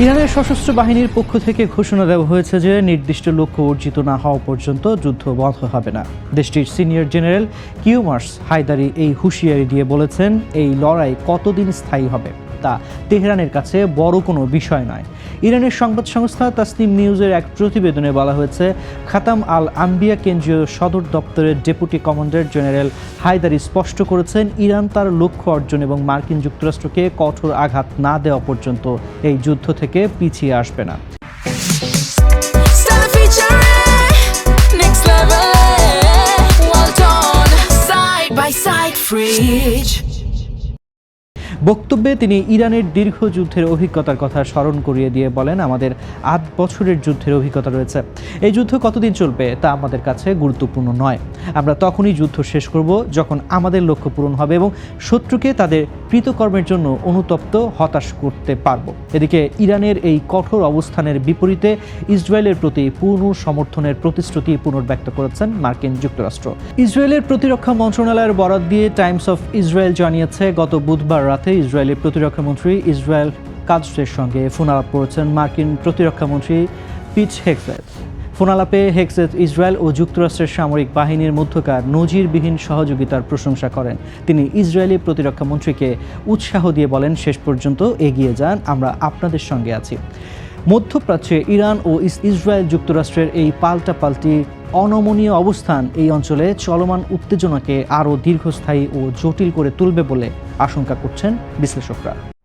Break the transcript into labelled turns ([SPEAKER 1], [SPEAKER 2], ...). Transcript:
[SPEAKER 1] ইরানের সশস্ত্র বাহিনীর পক্ষ থেকে ঘোষণা দেওয়া হয়েছে যে নির্দিষ্ট লক্ষ্য অর্জিত না হওয়া পর্যন্ত যুদ্ধ বন্ধ হবে না। দেশটির সিনিয়র জেনারেল কিউমার্স হায়দারি এই হুঁশিয়ারি দিয়ে বলেছেন, এই লড়াই কতদিন স্থায়ী হবে তা তেহরানের কাছে বড় কোনো বিষয় নয়। ইরানের সংবাদ সংস্থা তাসনিম নিউজের এক প্রতিবেদনে বলা হয়েছে, খাতাম আল আম্বিয়া কেন্দ্রীয় সদর দপ্তরের ডেপুটি কমান্ডার জেনারেল হায়দারি স্পষ্ট করেছেন, ইরান তার লক্ষ্য অর্জন এবং মার্কিন যুক্তরাষ্ট্রকে কঠোর আঘাত না দেওয়া পর্যন্ত এই যুদ্ধ থেকে পিছিয়ে আসবে না। বক্তব্যে তিনি ইরানের দীর্ঘ যুদ্ধের অভিজ্ঞতার কথা স্মরণ করিয়ে দিয়ে বলেন, আমাদের ৮ বছরের যুদ্ধের অভিজ্ঞতা রয়েছে। এই যুদ্ধ কতদিন চলবে তা আমাদের কাছে গুরুত্বপূর্ণ নয়। আমরা তখনই যুদ্ধ শেষ করব যখন আমাদের লক্ষ্য পূরণ হবে এবং শত্রুকে তাদের কৃতকর্মের জন্য অনুতপ্ত হতাশ করতে পারব। এদিকে ইরানের এই কঠোর অবস্থানের বিপরীতে ইসরায়েলের প্রতি পূর্ণ সমর্থনের প্রতিশ্রুতি পুনর্ব্যক্ত করেছেন মার্কিন যুক্তরাষ্ট্র। ইসরায়েলের প্রতিরক্ষা মন্ত্রণালয়ের বরাত দিয়ে টাইমস অফ ইসরায়েল জানিয়েছে, গত বুধবার রাতে ইসরায়েলের প্রতিরক্ষা মন্ত্রী ইসরায়েল কাৎজের সঙ্গে ফোন আলাপ করেছেন মার্কিন প্রতিরক্ষা মন্ত্রী পিট হেগসেথ। ফোন আলাপে হেগসেথ ইসরায়েল ও যুক্তরাষ্ট্রের সামরিক বাহিনীর মধ্যকার নজিরবিহীন সহযোগিতার প্রশংসা করেন। তিনি ইসরায়েলি প্রতিরক্ষা মন্ত্রীকে উৎসাহ দিয়ে বলেন, শেষ পর্যন্ত এগিয়ে যান, আমরা আপনাদের সঙ্গে আছি। মধ্যপ্রাচ্যে ইরান ও ইসরায়েল যুক্তরাষ্ট্রের এই পাল্টাপাল্টি অনমনীয় অবস্থান এই অঞ্চলে চলমান উত্তেজনাকে আরও দীর্ঘস্থায়ী ও জটিল করে তুলবে বলে আশঙ্কা করছেন বিশ্লেষকরা।